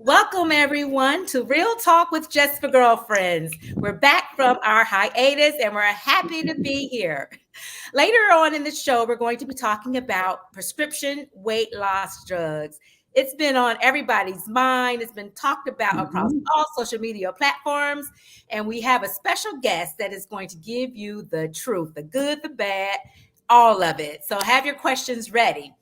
Welcome, everyone, to Real Talk with Just for Girlfriends. We're back from our hiatus and we're happy to be here. Later on in the show, we're going to be talking about prescription weight loss drugs. It's been on everybody's mind, it's been talked about across all social media platforms, and we have a special guest that is going to give you the truth, the good, the bad, all of it. So have your questions ready.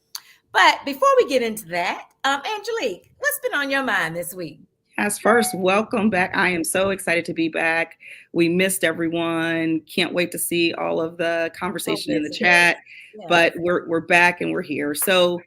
But before we get into that, Angelique, what's been on your mind this week? As first, welcome back. I am so excited to be back. We missed everyone. Can't wait to see all of the conversation in the chat. But we're back and we're here. So,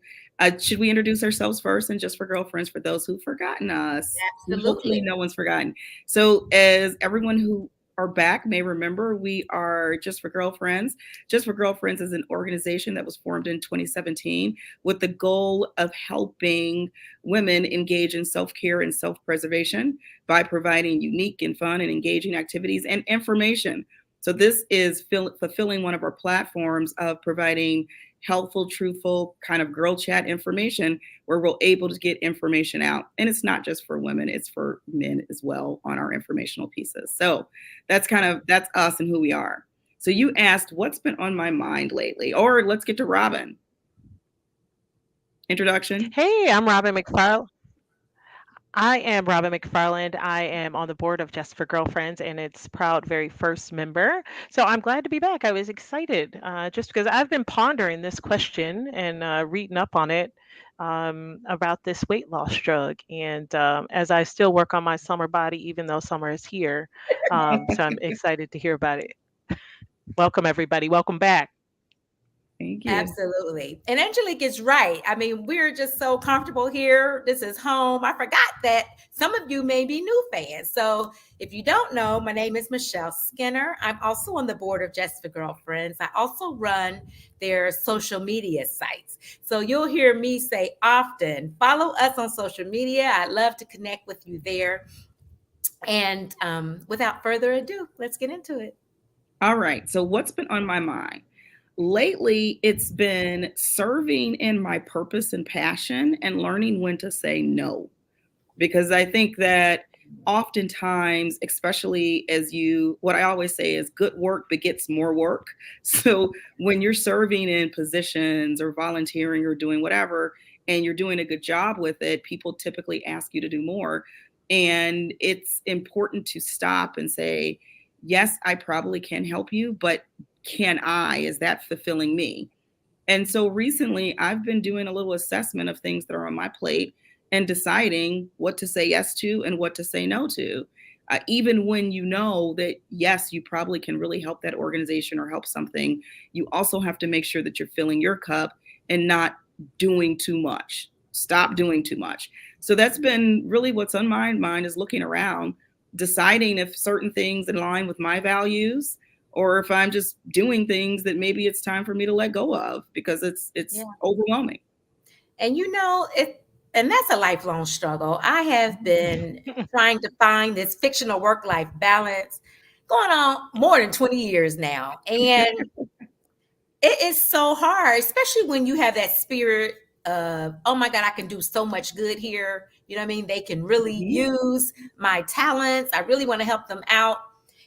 should we introduce ourselves first and just for girlfriends for those who've forgotten us? Absolutely. Hopefully, no one's forgotten. So, as everyone who are back may remember, we are Just for Girlfriends. Just for Girlfriends is an organization that was formed in 2017 with the goal of helping women engage in self-care and self-preservation by providing unique and fun and engaging activities and information. So this is fulfilling one of our platforms of providing helpful, truthful kind of girl chat information where we're able to get information out. And it's not just for women, it's for men as well on our informational pieces. So that's us and who we are. So you asked what's been on my mind lately, or let's get to Robin. Introduction. Hey, I'm Robin McFarland. I am Robin McFarland. I am on the board of Just for Girlfriends and its proud very first member. So I'm glad to be back. I was excited just because I've been pondering this question and reading up on it about this weight loss drug. And as I still work on my summer body, even though summer is here. So I'm excited to hear about it. Welcome, everybody. Welcome back. Thank you. Absolutely. And Angelique is right. I mean, we're just so comfortable here. This is home. I forgot that some of you may be new fans. So if you don't know, my name is Michelle Skinner. I'm also on the board of Just for Girlfriends. I also run their social media sites. So you'll hear me say often, follow us on social media. I'd love to connect with you there. And without further ado, let's get into it. All right. So what's been on my mind? Lately, it's been serving in my purpose and passion and learning when to say no. Because I think that oftentimes, especially what I always say is good work begets more work. So when you're serving in positions or volunteering or doing whatever, and you're doing a good job with it, people typically ask you to do more. And it's important to stop and say, yes, I probably can help you, but is that fulfilling me? And so recently I've been doing a little assessment of things that are on my plate and deciding what to say yes to and what to say no to. Even when you know that, yes, you probably can really help that organization or help something, you also have to make sure that you're filling your cup and not doing too much. Stop doing too much. So that's been really what's on my mind is looking around, deciding if certain things align with my values or if I'm just doing things that maybe it's time for me to let go of because it's overwhelming. And and that's a lifelong struggle. I have been trying to find this fictional work-life balance going on more than 20 years now. And it is so hard, especially when you have that spirit of, oh my God, I can do so much good here. You know what I mean? They can really use my talents. I really want to help them out.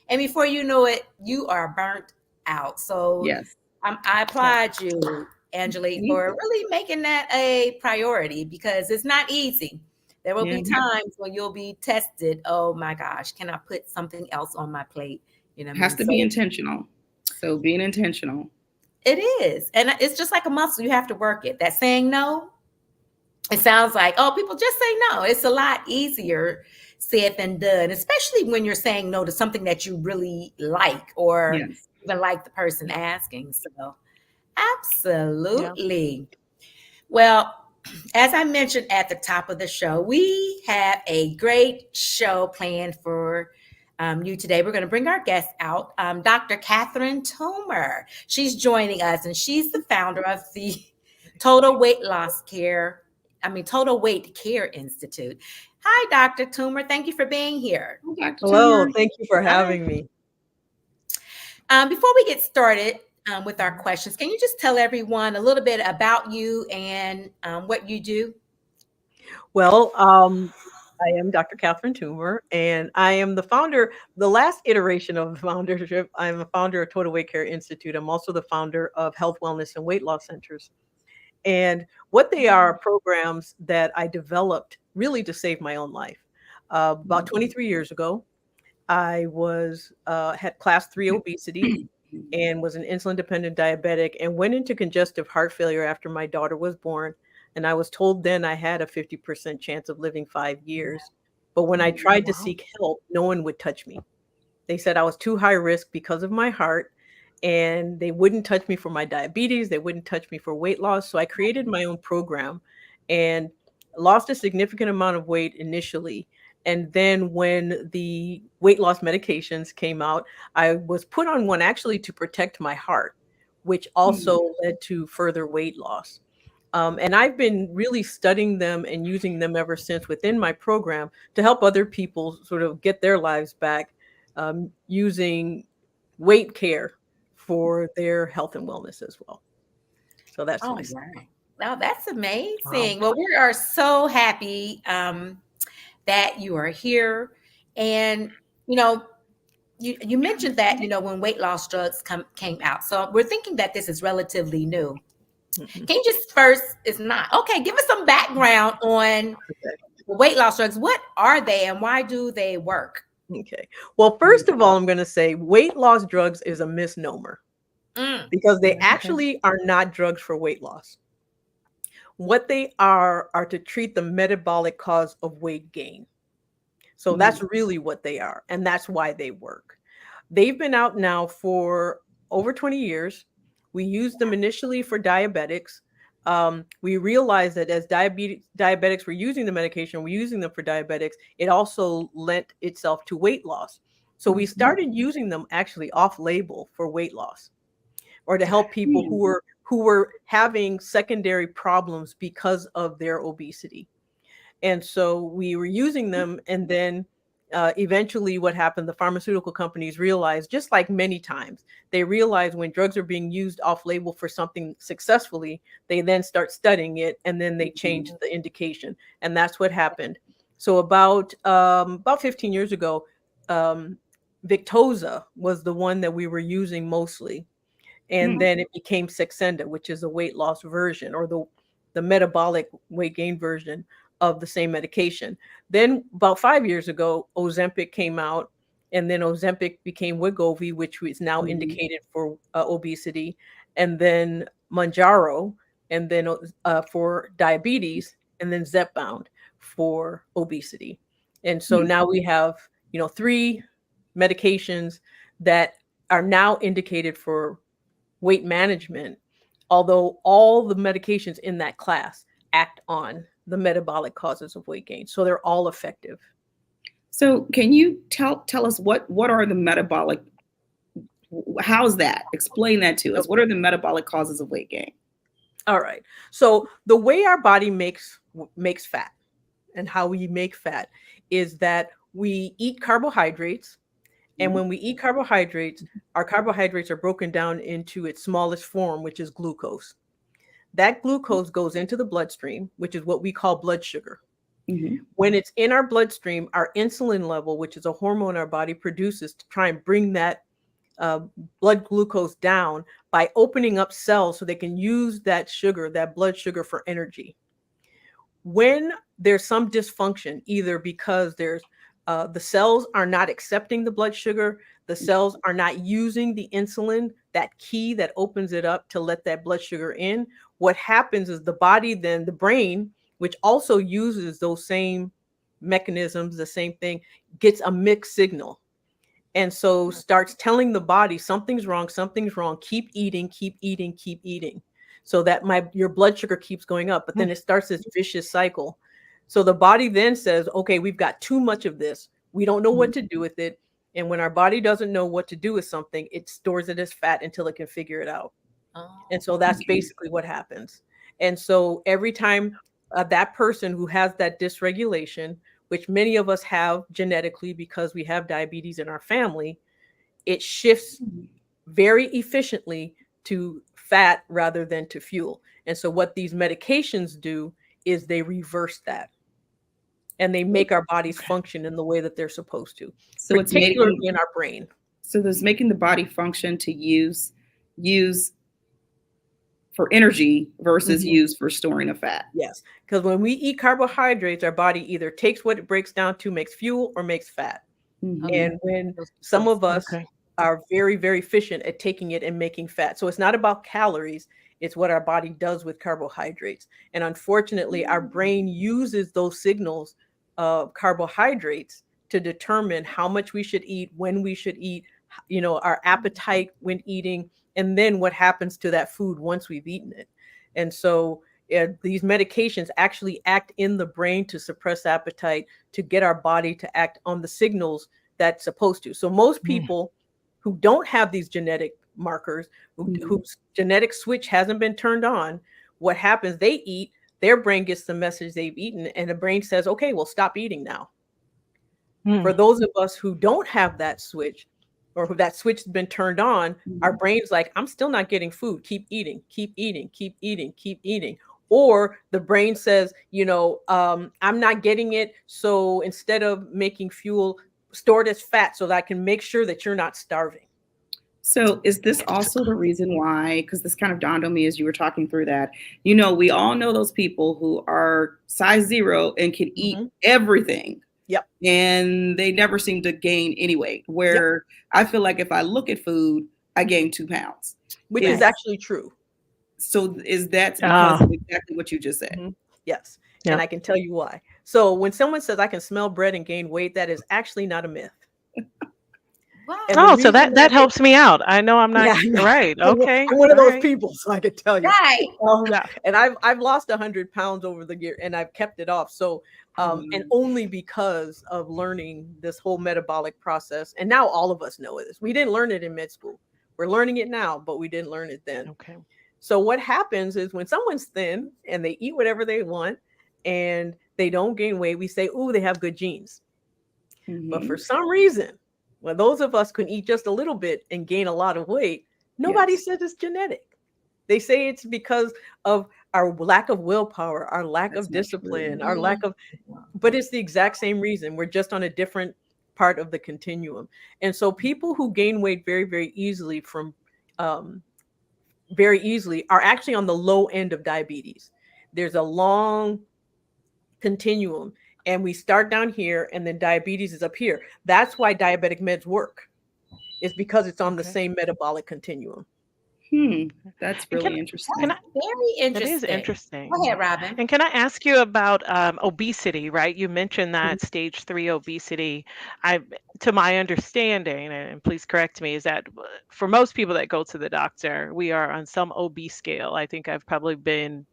And before you know it, you are burnt out. So yes, I applaud you, Angelique, for really making that a priority because it's not easy. There will be times when you'll be tested. Oh my gosh, can I put something else on my plate? You know, it has to be intentional. So being intentional. It is. And it's just like a muscle. You have to work it. That saying no, it sounds like, oh, people just say no. It's a lot easier said than done, especially when you're saying no to something that you really like or even like the person asking. So absolutely. Yeah. Well, as I mentioned at the top of the show, we have a great show planned for you today. We're going to bring our guest out, Dr. Katherine Tumer. She's joining us, and she's the founder of the Total Weight Care Institute. Hi, Dr. Tumor. Thank you for being here. Hello. Thank you for having me. Before we get started with our questions, can you just tell everyone a little bit about you and what you do? Well, I am Dr. Katherine Tumer, and I am the founder, the last iteration of the foundership. I'm a founder of Total Weight Care Institute. I'm also the founder of Health, Wellness, and Weight Loss Centers. And what they are programs that I developed really to save my own life. About 23 years ago, I was had class 3 obesity and was an insulin dependent diabetic and went into congestive heart failure after my daughter was born. And I was told then I had a 50% chance of living 5 years. But when I tried to Wow. seek help, no one would touch me. They said I was too high risk because of my heart, and they wouldn't touch me for my diabetes. They wouldn't touch me for weight loss. So I created my own program and lost a significant amount of weight initially. And then when the weight loss medications came out, I was put on one actually to protect my heart, which Mm. also led to further weight loss. And I've been really studying them and using them ever since within my program to help other people sort of get their lives back using weight care for their health and wellness as well. So that's Oh, my story. right. Now that's Wow. amazing. Well, we are so happy that you are here. And, you know, you mentioned that, when weight loss drugs came out. So we're thinking that this is relatively new. Mhm. Can you just first, it's not. Okay, give us some background on Okay. weight loss drugs. What are they and why do they work? Okay. Well, first of all, I'm going to say weight loss drugs is a misnomer Mm, because they Okay. actually are not drugs for weight loss. What they are to treat the metabolic cause of weight gain. So Mm. that's really what they are, and that's why they work. They've been out now for over 20 years. We used them initially for diabetics. We realized that as diabetics were using the medication, we're using them for diabetics, it also lent itself to weight loss. So we Mhm. started using them actually off label for weight loss or to help people Mm. who were having secondary problems because of their obesity. And so we were using them. And then eventually, what happened, the pharmaceutical companies realized, just like many times, they realize when drugs are being used off label for something successfully, they then start studying it and then they change Mhm. the indication. And that's what happened. So about 15 years ago, um, Victoza was the one that we were using mostly, and Mm. then it became Saxenda, which is a weight loss version or the metabolic weight gain version of the same medication. Then about 5 years ago, Ozempic came out, and then Ozempic became Wegovy, which is now Mhm. indicated for obesity, and then Manjaro, and then for diabetes, and then Zepbound for obesity. And so Mm. now we have, three medications that are now indicated for weight management, although all the medications in that class act on the metabolic causes of weight gain. So they're all effective. So, can you tell us what are the metabolic? How's that? Explain that to us. What Okay. are the metabolic causes of weight gain? All right. So the way our body makes fat and how we make fat is that we eat carbohydrates. And when we eat carbohydrates, our carbohydrates are broken down into its smallest form, which is glucose. That glucose goes into the bloodstream, which is what we call blood sugar. Mm-hmm. When it's in our bloodstream, our insulin level, which is a hormone our body produces to try and bring that uh, blood glucose down by opening up cells so they can use that sugar, that blood sugar, for energy. When there's some dysfunction, either because the cells are not accepting the blood sugar, the cells are not using the insulin, that key that opens it up to let that blood sugar in, what happens is the body, then the brain, which also uses those same mechanisms, the same thing, gets a mixed signal, and so starts telling the body something's wrong, keep eating, keep eating, keep eating, so that my your blood sugar keeps going up, but then it starts this vicious cycle. So the body then says, okay, we've got too much of this, we don't know what to do with it. And when our body doesn't know what to do with something, it stores it as fat until it can figure it out. And oh, so that's Okay. basically what happens. And so every time that person who has that dysregulation, which many of us have genetically because we have diabetes in our family, it shifts very efficiently to fat rather than to fuel. And so what these medications do is they reverse that. and they make our bodies function in the way that they're supposed to, So it's particularly making in our brain. so there's making the body function to use for energy versus Mhm. use for storing of fat. Yes, because when we eat carbohydrates, our body either takes what it breaks down to, makes fuel, or makes fat. Mhm. And when Those two some choices. of us Okay. are very, very efficient at taking it and making fat. So it's not about calories, it's what our body does with carbohydrates. And unfortunately, our brain uses those signals of carbohydrates to determine how much we should eat, when we should eat, our appetite when eating, and then what happens to that food once we've eaten it. And so these medications actually act in the brain to suppress appetite, to get our body to act on the signals that's supposed to. So most Mm. people who don't have these genetic markers, Mhm. whose genetic switch hasn't been turned on, what happens, they eat, their brain gets the message they've eaten, and the brain says, okay, well, stop eating now. For Mm. those of us who don't have that switch, or who that switch has been turned on, our Mhm. brain's like, I'm still not getting food. Keep eating, keep eating, keep eating, keep eating. Or the brain says, I'm not getting it. So instead of making fuel, store it as fat so that I can make sure that you're not starving. So is this also the reason why, because this kind of dawned on me as you were talking through that, we all know those people who are size 0 and can eat Mhm. everything Yep. and they never seem to gain any weight, Yep. where I feel like if I look at food, I gain 2 pounds. Which is Is Right. actually true. so is that because Ah. of exactly what you just said? Mhm. Yes. And Yeah. I can tell you why. So when someone says I can smell bread and gain weight, that is actually not a myth. And the Wow. Oh, so reason that that helps me out. I know I'm not yeah, yeah. right. Okay. I'm one of All those right. people, so I can tell you. Right. Yeah. And I've lost 100 pounds over the year, and I've kept it off. So and Um, only because of learning this whole metabolic process. And now all of us know this. We didn't learn it in med school. We're learning it now, but we didn't learn it then. Okay. So what happens is when someone's thin and they eat whatever they want and they don't gain weight, we say, "Ooh, they have good genes." But for mhm. some reason, when those of us can eat just a little bit and gain a lot of weight, nobody Yes, says it's genetic. They say it's because of our lack of willpower, our lack that's of not true. discipline, our lack of, but it's the exact same reason. We're just on a different part of the continuum. And so people who gain weight very, um, very easily are actually on the low end of diabetes. There's a long continuum, and we start down here and then diabetes is up here. That's why diabetic meds work. It's because it's on the Okay. same metabolic continuum. Hmm, that's And really can interesting. I Very that is interesting. interesting. Go ahead, Robin. And can I ask you about obesity, right? You mentioned Mhm. that stage 3 obesity. I, to my understanding, and please correct me, is that for most people that go to the doctor, we are on some obese scale. I think I've probably been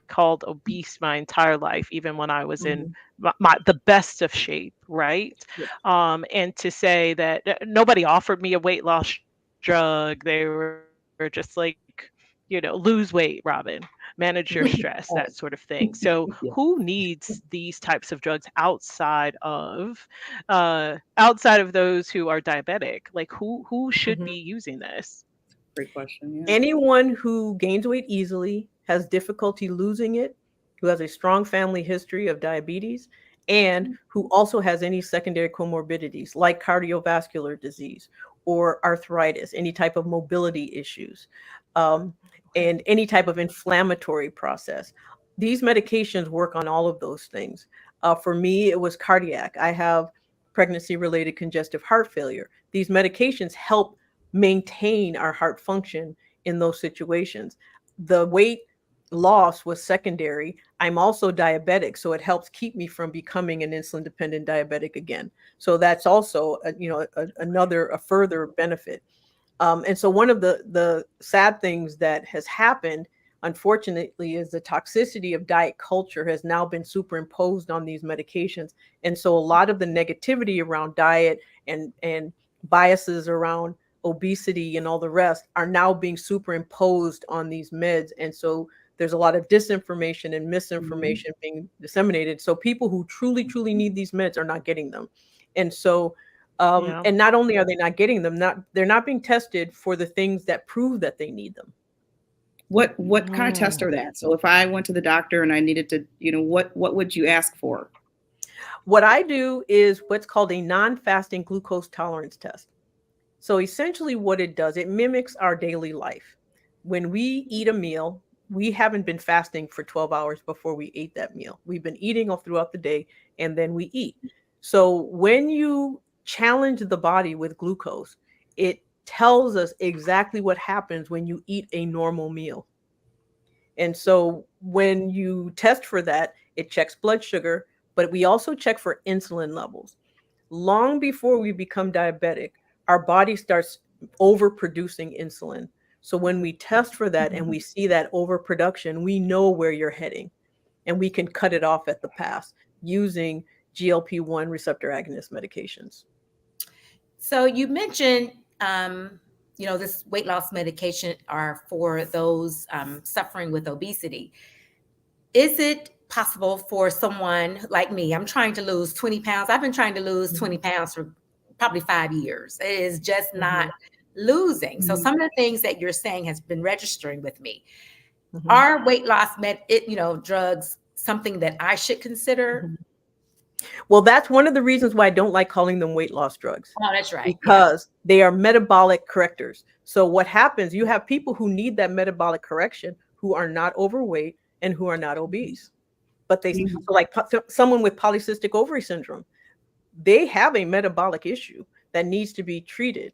called obese my entire life, even when I was in Mhm. the best of shape, right? Yeah. And to say that nobody offered me a weight loss drug, they were just like, lose weight, Robin, manage your stress, Right. that sort of thing. So Yeah. who needs these types of drugs outside of those who are diabetic? Like who should Mhm. be using this? Great question. Yeah. Anyone who gains weight easily, has difficulty losing it, who has a strong family history of diabetes, and who also has any secondary comorbidities like cardiovascular disease or arthritis, any type of mobility issues, um, Okay. and any type of inflammatory process. These medications work on all of those things. For me, it was cardiac. I have pregnancy related congestive heart failure. These medications help maintain our heart function in those situations. The weight loss was secondary. I'm also diabetic, so it helps keep me from becoming an insulin dependent diabetic again. So that's also a further benefit. And so one of the sad things that has happened, unfortunately, is the toxicity of diet culture has now been superimposed on these medications. And so a lot of the negativity around diet and biases around obesity and all the rest are now being superimposed on these meds. And so there's a lot of disinformation and Mhm. misinformation being disseminated. So people who truly need these meds are not getting them. And so Yeah. and not only are they not getting them, they're not being tested for the things that prove that they need them. What kind of tests Mm. are that? So if I went to the doctor and I needed to, what would you ask for? What I do is what's called a non-fasting glucose tolerance test. So essentially what it does, it mimics our daily life. When we eat a meal, we haven't been fasting for 12 hours before we ate that meal. We've been eating all throughout the day and then we eat. So when you challenge the body with glucose, it tells us exactly what happens when you eat a normal meal. And so when you test for that, it checks blood sugar, but we also check for insulin levels. Long before we become diabetic, our body starts overproducing insulin. So when we test for that and we see that overproduction, we know where you're heading and we can cut it off at the pass using GLP-1 receptor agonist medications. So you mentioned, this weight loss medication are for those suffering with obesity. Is it possible for someone like me? I'm trying to lose 20 pounds. I've been trying to lose 20 pounds for probably 5 years. It is just not losing. So some of the things that you're saying has been registering with me. Are weight loss drugs something that I should consider? Well, that's one of the reasons why I don't like calling them weight loss drugs. Oh, that's right. Because they are metabolic correctors. So what happens, you have people who need that metabolic correction who are not overweight and who are not obese. But they, so like someone with polycystic ovary syndrome, they have a metabolic issue that needs to be treated.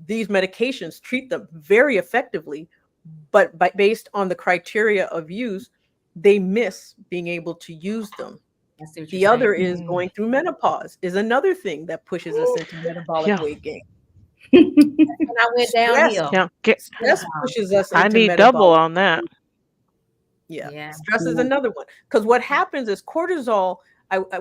These medications treat them very effectively, but based on the criteria of use, they miss being able to use them. The other is going through menopause is another thing that pushes us into metabolic weight gain. And I went downhill. Stress pushes us into I need metabolic double on that. Yeah. Stress is another one. Because what happens is cortisol,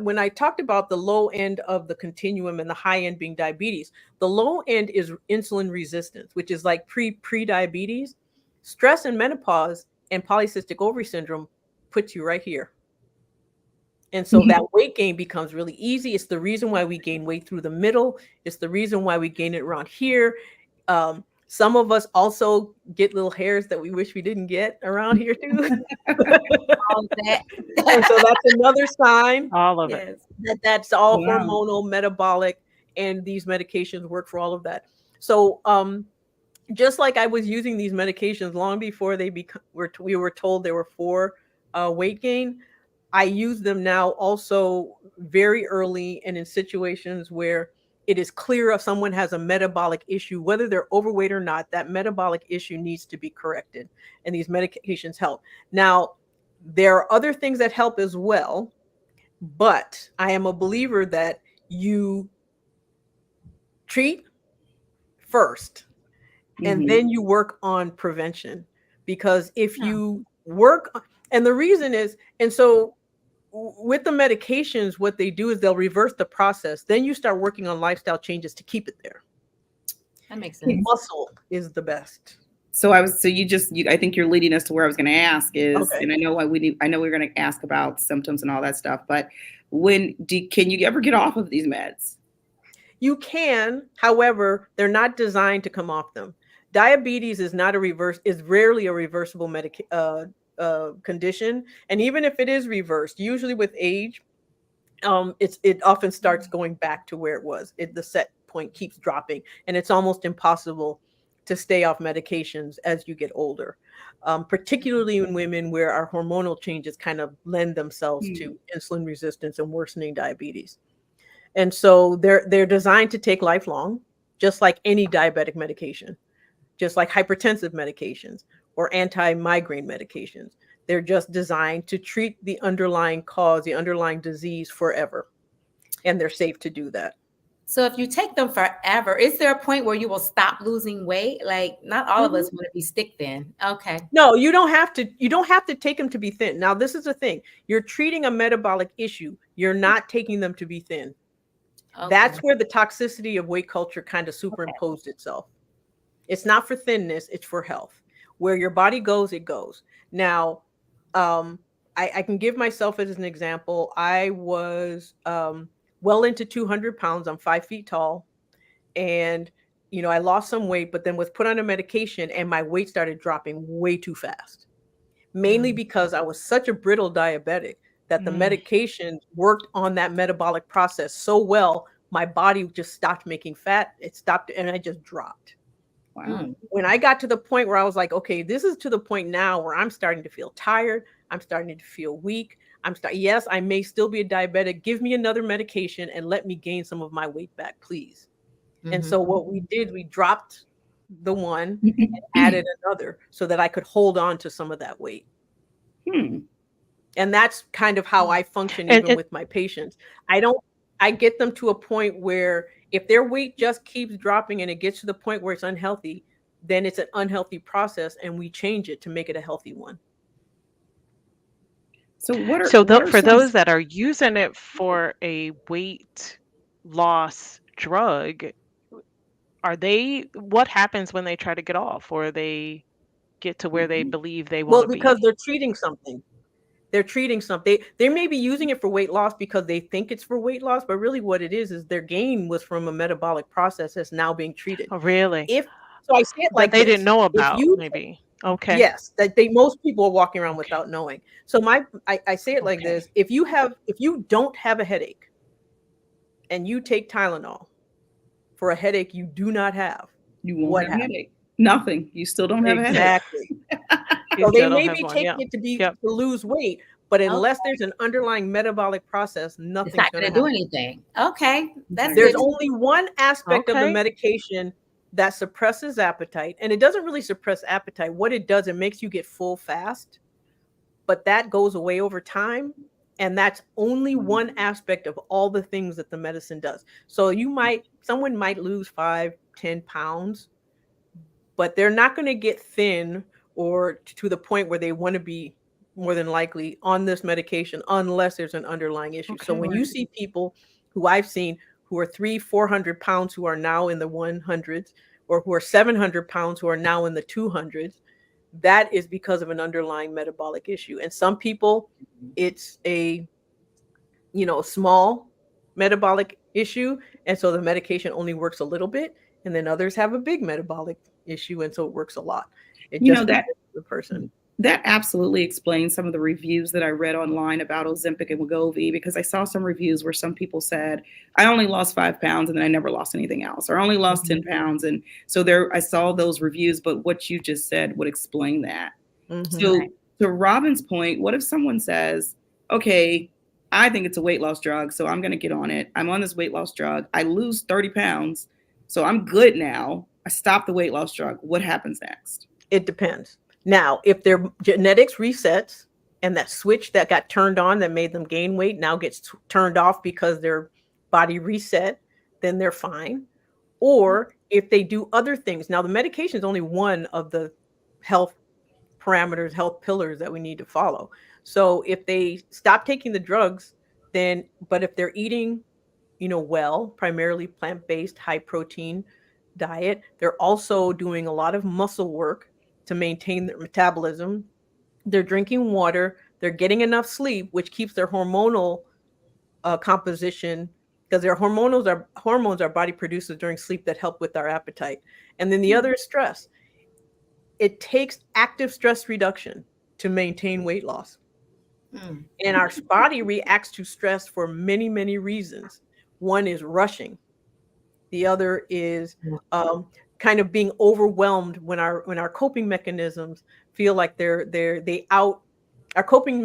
when I talked about the low end of the continuum and the high end being diabetes, the low end is insulin resistance, which is like pre-diabetes. Stress and menopause and polycystic ovary syndrome puts you right here. And so that weight gain becomes really easy. It's the reason why we gain weight through the middle. It's the reason why we gain it around here. Some of us also get little hairs that we wish we didn't get around here too. All that. And so that's another sign. All of it. That's all hormonal, metabolic, and these medications work for all of that. So just like I was using these medications long before we were told they were for weight gain, I use them now also very early and in situations where it is clear if someone has a metabolic issue, whether they're overweight or not, that metabolic issue needs to be corrected. And these medications help. Now, there are other things that help as well, but I am a believer that you treat first and then you work on prevention. Because if you work, and the reason is, and so with the medications, what they do is they'll reverse the process. Then you start working on lifestyle changes to keep it there. That makes sense. Muscle is the best. So I think you're leading us to where I was going to ask is, and I know we're going to ask about symptoms and all that stuff, but can you ever get off of these meds? You can, however, they're not designed to come off them. Diabetes is rarely a reversible condition. And even if it is reversed, usually with age, it often starts going back to where it was. The set point keeps dropping, and it's almost impossible to stay off medications as you get older, particularly in women where our hormonal changes kind of lend themselves to insulin resistance and worsening diabetes. And so they're designed to take lifelong, just like any diabetic medication, just like hypertensive medications or anti-migraine medications. They're just designed to treat the underlying cause, the underlying disease forever. And they're safe to do that. So if you take them forever, is there a point where you will stop losing weight? Like not all of us want to be stick thin. Okay. No, you don't have to take them to be thin. Now, this is the thing. You're treating a metabolic issue. You're not taking them to be thin. Okay. That's where the toxicity of weight culture kind of superimposed itself. It's not for thinness, it's for health. Where your body goes, it goes. Now, I can give myself as an example. I was well into 200 pounds. I'm 5 feet tall. And, I lost some weight, but then was put on a medication and my weight started dropping way too fast. Mainly because I was such a brittle diabetic that the medication worked on that metabolic process so well, my body just stopped making fat. It stopped, and I just dropped. Wow. When I got to the point where I was like, okay, this is to the point now where I'm starting to feel tired. I'm starting to feel weak. Yes, I may still be a diabetic. Give me another medication and let me gain some of my weight back, please. And so what we did, we dropped the one and added another so that I could hold on to some of that weight. And that's kind of how I function even with my patients. I get them to a point where if their weight just keeps dropping and it gets to the point where it's unhealthy, then it's an unhealthy process and we change it to make it a healthy one. So for those that are using it for a weight loss drug, what happens when they try to get off, or they get to where they believe they want to be? Well, because they're treating something. They may be using it for weight loss because they think it's for weight loss, but really what it is their gain was from a metabolic process that's now being treated. Oh, really? So I say it like they this. didn't know about, maybe. Okay. Yes, that most people are walking around without knowing. So I say it like this: if you don't have a headache, and you take Tylenol for a headache you do not have, you won't have a headache. Nothing. You still don't have a headache. Exactly. So they may be taking it to lose weight, but unless there's an underlying metabolic process, nothing's not going to do anything. Okay, there's only one aspect of the medication that suppresses appetite, and it doesn't really suppress appetite. What it does, it makes you get full fast, but that goes away over time, and that's only one aspect of all the things that the medicine does. So someone might lose 5-10 pounds, but they're not going to get thin or to the point where they want to be, more than likely, on this medication unless there's an underlying issue. So when you see people who I've seen who are 300-400 pounds who are now in the 100s, or who are 700 pounds who are now in the 200s, that is because of an underlying metabolic issue. And some people, it's a small metabolic issue, and so the medication only works a little bit, and then others have a big metabolic issue, and so it works a lot. It just depends on the person. That absolutely explains some of the reviews that I read online about Ozempic and Wegovy, because I saw some reviews where some people said, I only lost 5 pounds and then I never lost anything else, or I only lost 10 pounds. And so I saw those reviews, but what you just said would explain that. So to Robin's point, what if someone says, okay, I think it's a weight loss drug, so I'm going to get on it. I'm on this weight loss drug. I lose 30 pounds, so I'm good now. I stop the weight loss drug. What happens next? It depends. Now, if their genetics resets and that switch that got turned on that made them gain weight now gets turned off because their body reset, then they're fine. Or if they do other things. Now, the medication is only one of the health parameters, health pillars that we need to follow. So if they stop taking the drugs, but if they're eating, well, primarily plant-based, high protein diet, they're also doing a lot of muscle work to maintain their metabolism. They're drinking water. They're getting enough sleep, which keeps their hormonal composition, because their hormones our body produces during sleep that help with our appetite. And then the other is stress. It takes active stress reduction to maintain weight loss. And our body reacts to stress for many, many reasons. One is rushing. The other is kind of being overwhelmed when our coping mechanisms feel like our coping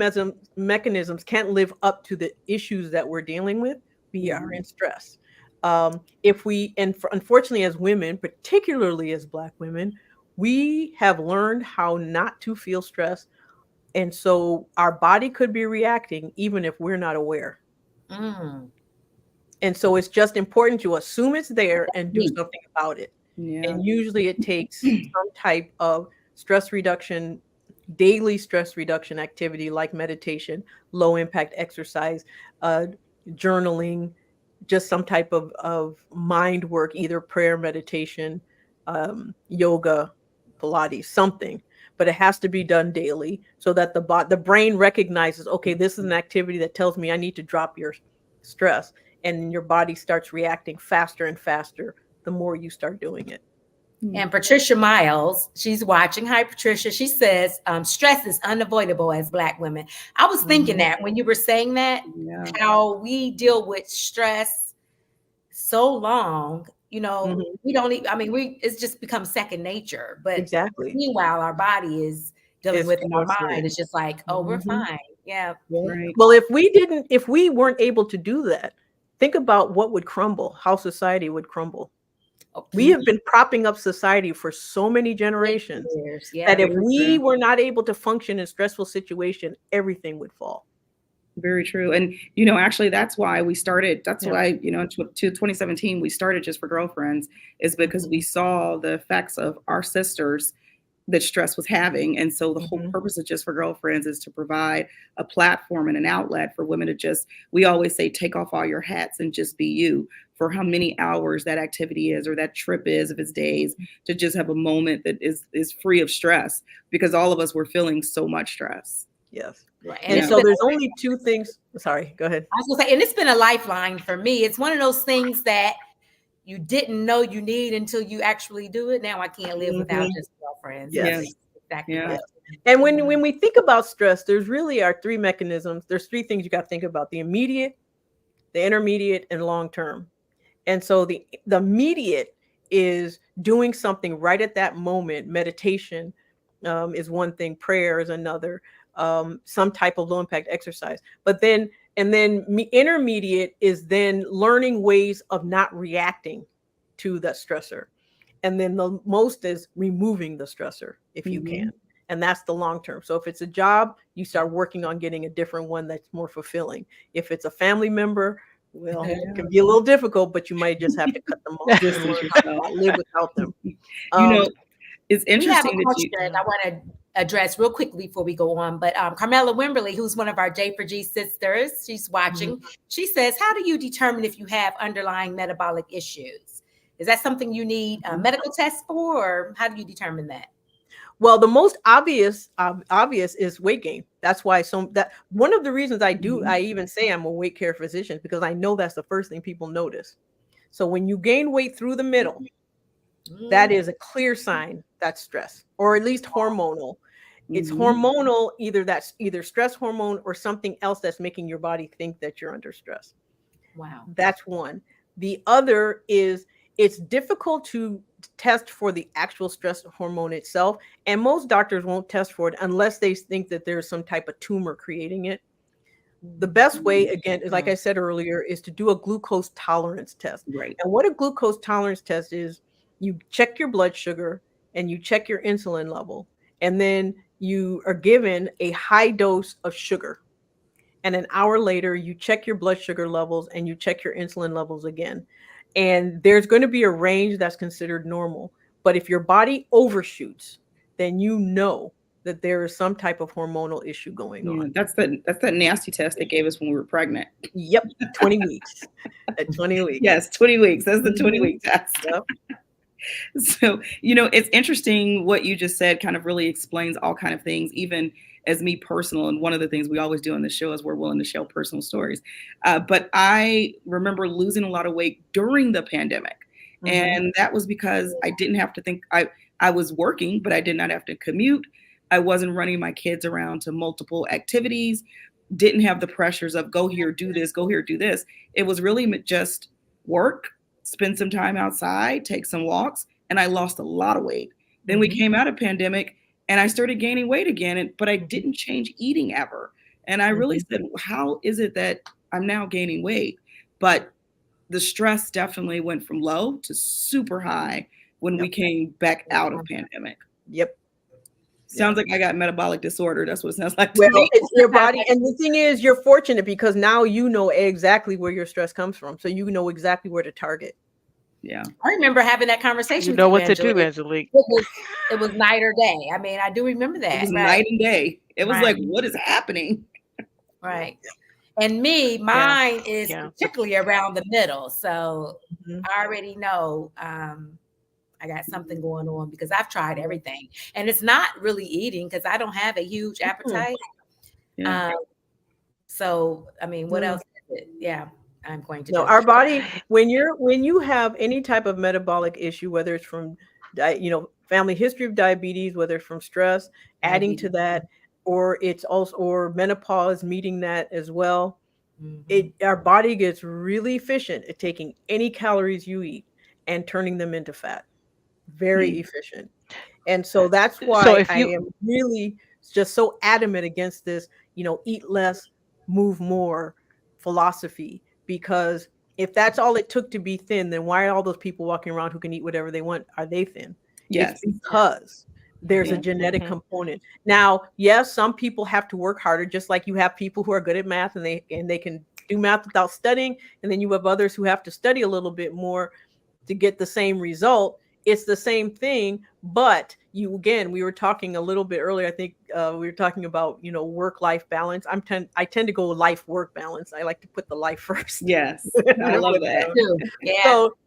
mechanisms can't live up to the issues that we're dealing with. We are in stress. Unfortunately, as women, particularly as Black women, we have learned how not to feel stress. And so our body could be reacting even if we're not aware. And so it's just important to assume it's there and do something about it. And usually it takes some type of stress reduction, daily stress reduction activity like meditation, low impact exercise, journaling, just some type of mind work, either prayer, meditation, yoga, Pilates, something. But it has to be done daily so that the brain recognizes, okay, this is an activity that tells me I need to drop your stress, and your body starts reacting faster and faster the more you start doing it. And Patricia Miles, she's watching. Hi, Patricia. She says, stress is unavoidable as Black women. I was thinking that when you were saying that, how we deal with stress so long, you know, we don't even, I mean, it's just become second nature. But exactly. meanwhile, our body is dealing with our mind. It's just like, oh, we're fine. Yeah. Right. Well, if we weren't able to do that, think about what would crumble, how society would crumble. We have been propping up society for so many generations that if we were not able to function in stressful situation, everything would fall. Very true. And, you know, actually, that's why we started. That's why, you know, to 2017, we started Just for Girlfriends, is because we saw the effects of our sisters that stress was having. And so the whole purpose of Just for Girlfriends is to provide a platform and an outlet for women to just, we always say, take off all your hats and just be you, for how many hours that activity is or that trip is, if it's days, to just have a moment that is free of stress, because all of us were feeling so much stress. Yes. Right. And so there's only two things. Sorry, go ahead. I was gonna say, and it's been a lifeline for me. It's one of those things that you didn't know you need until you actually do it. Now I can't live without Just Girlfriends. Yes. Exactly. Yeah. And when we think about stress, there's really our three mechanisms. There's three things you got to think about: the immediate, the intermediate, and long term. And so the immediate is doing something right at that moment. Meditation is one thing. Prayer is another. Some type of low impact exercise. But then intermediate is then learning ways of not reacting to that stressor. And then the most is removing the stressor if you can. And that's the long term. So if it's a job, you start working on getting a different one that's more fulfilling. If it's a family member, well, it can be a little difficult, but you might just have to cut them off and learn how to live without them. You know, it's interesting. We have a question I want to address real quickly before we go on. But Carmela Wimberly, who's one of our J4G sisters, she's watching. She says, how do you determine if you have underlying metabolic issues? Is that something you need a medical test for, or how do you determine that? Well, the most obvious is weight gain. That's why that one of the reasons I even say I'm a weight care physician, because I know that's the first thing people notice. So when you gain weight through the middle, that is a clear sign that's stress, or at least hormonal. It's hormonal, either stress hormone or something else that's making your body think that you're under stress. Wow. That's one. The other is it's difficult to test for the actual stress hormone itself. And most doctors won't test for it unless they think that there's some type of tumor creating it. The best way, again, is like I said earlier, is to do a glucose tolerance test. Right. And what a glucose tolerance test is, you check your blood sugar and you check your insulin level. And then you are given a high dose of sugar. And an hour later, you check your blood sugar levels and you check your insulin levels again. And there's going to be a range that's considered normal. But if your body overshoots, then you know that there is some type of hormonal issue going on. That's that nasty test they gave us when we were pregnant. Yep, 20 weeks. At 20 weeks. Yes, 20 weeks. That's the 20-week test. Yep. So, you know, it's interesting what you just said, kind of really explains all kind of things, even as me personal. And one of the things we always do on the show is we're willing to share personal stories. But I remember losing a lot of weight during the pandemic. And that was because I didn't have to think. I was working, but I did not have to commute. I wasn't running my kids around to multiple activities, didn't have the pressures of go here, do this, go here, do this. It was really just work, spend some time outside, take some walks, and I lost a lot of weight. Then we came out of pandemic and I started gaining weight again, but I didn't change eating ever. And I really said, how is it that I'm now gaining weight? But the stress definitely went from low to super high when we came back out of pandemic. Yep. Sounds like I got metabolic disorder. That's what it sounds like to Well, me. it's your body. And the thing is, you're fortunate because now you know exactly where your stress comes from. So you know exactly where to target. Yeah. I remember having that conversation. You know with what to do, Angelique. Angelique. It was night or day. I mean, I do remember that. It was night and day. It was Right. like, what is happening? Right. And mine is particularly around the middle. So I already know I got something going on because I've tried everything. And it's not really eating because I don't have a huge appetite. So, I mean, what else is it? Yeah, I'm going to No, do our it. body, when you have any type of metabolic issue, whether it's from family history of diabetes, whether it's from stress, adding to Diabetes. that, or it's also, or menopause meeting that as well. Mhm. Our body gets really efficient at taking any calories you eat and turning them into fat. Very Hmm. efficient. And so that's So why if I you am really just so adamant against this, eat less, move more philosophy. Because if that's all it took to be thin, then why are all those people walking around who can eat whatever they want? Are they thin? It's Yes. Yeah. because there's a Yeah. genetic Mhm. component. Now, yes, some people have to work harder, just like you have people who are good at math and they can do math without studying, and then you have others who have to study a little bit more to get the same result. It's the same thing, but we were talking a little bit earlier. I think we were talking about work-life balance. I tend to go life-work balance. I like to put the life first. Yes. I love that. Too. Yeah. So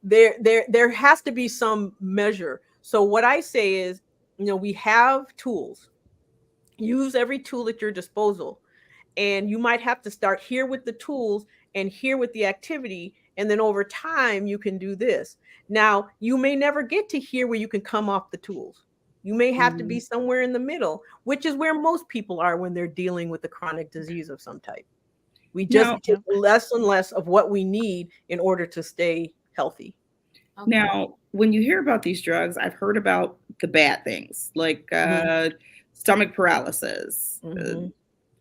there has to be some measure. So what I say is, we have tools. Use every tool at your disposal, and you might have to start here with the tools and here with the activity, and then over time you can do this. Now you may never get to here where you can come off the tools. You may have to be Mhm. somewhere in the middle, which is where most people are when they're dealing with a chronic disease of some type. We just Now, take Yep. less and less of what we need in order to stay healthy. Okay. now, when you hear about these drugs, I've heard about the bad things like Mhm. stomach paralysis. Mhm.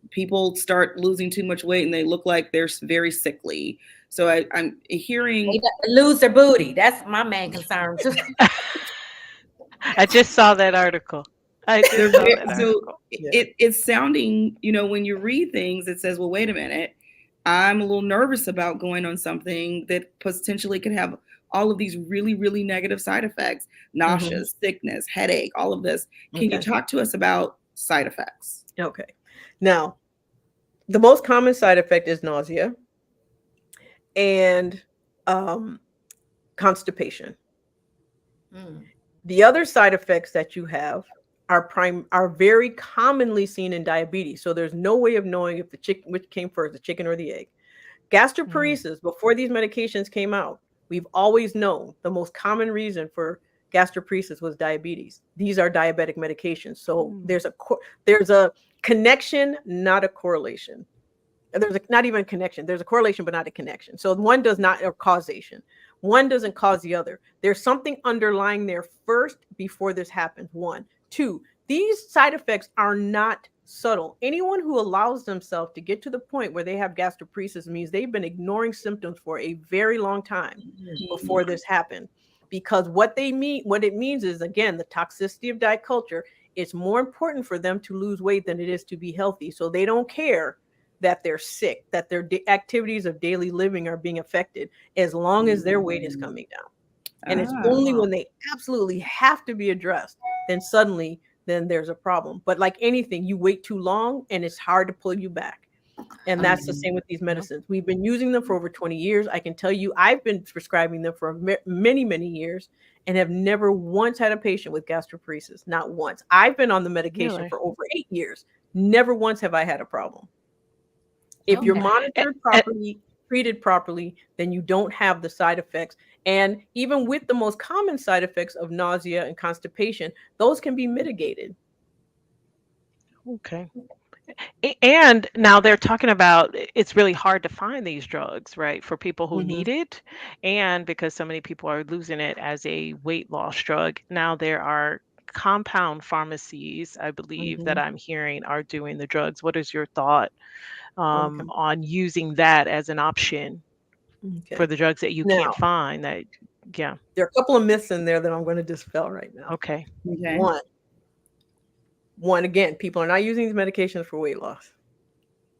People start losing too much weight and they look like they're very sickly. So I'm They hearing. got to lose their booty. That's my main concern too. I just saw that article. I They're just saw that so article. Yeah. it's sounding, when you read things, it says, well, wait a minute, I'm a little nervous about going on something that potentially could have all of these really, really negative side effects, Mhm. nauseous, sickness, headache, all of this. Can you Okay. talk to us about side effects? Okay. Now, the most common side effect is nausea and um, constipation. Mm. The other side effects that you have are very commonly seen in diabetes. So there's no way of knowing if the chicken which came first, the chicken or the egg. Mm. Gastroparesis, before these medications came out, we've always known the most common reason for gastroparesis was diabetes. These are diabetic medications. So Mm. there's a connection, not a correlation. Not even a connection. There's a correlation, but not a connection. So one does not, or causation. One doesn't cause the other. There's something underlying there first before this happens. One. Two, these side effects are not subtle. Anyone who allows themselves to get to the point where they have gastroparesis means they've been ignoring symptoms for a very long time before this happened. Because what it means is, again, the toxicity of diet culture. It's more important for them to lose weight than it is to be healthy. So they don't care that they're sick, that their activities of daily living are being affected, as long as their weight is coming down. And it's Ah, only Wow. when they absolutely have to be addressed, then suddenly, then there's a problem. But like anything, you wait too long and it's hard to pull you back. And that's the Okay. same with these Yep. medicines. We've been using them for over 20 years. I can tell you, I've been prescribing them for many, many years and have never once had a patient with gastroparesis. Not once. I've been on the medication Really? for over 8 years. Never once have I had a problem. If you're Mm. Okay. A- monitored a- properly, treated properly, then you don't have the side effects. And even with the most common side effects of nausea and constipation, those can be mitigated. Okay. And now they're talking about it's really hard to find these drugs, right, for people who Mhm, need it. And because so many people are losing it as a weight loss drug, now there are compound pharmacies, I believe, that mhm. I'm hearing are doing the drugs. What is your thought Okay. on using that as an option for Okay. the drugs that you can't Now, find? That, yeah, there are a couple of myths in there that I'm going to dispel right now. okay. okay. One, again, people are not using these medications for weight loss.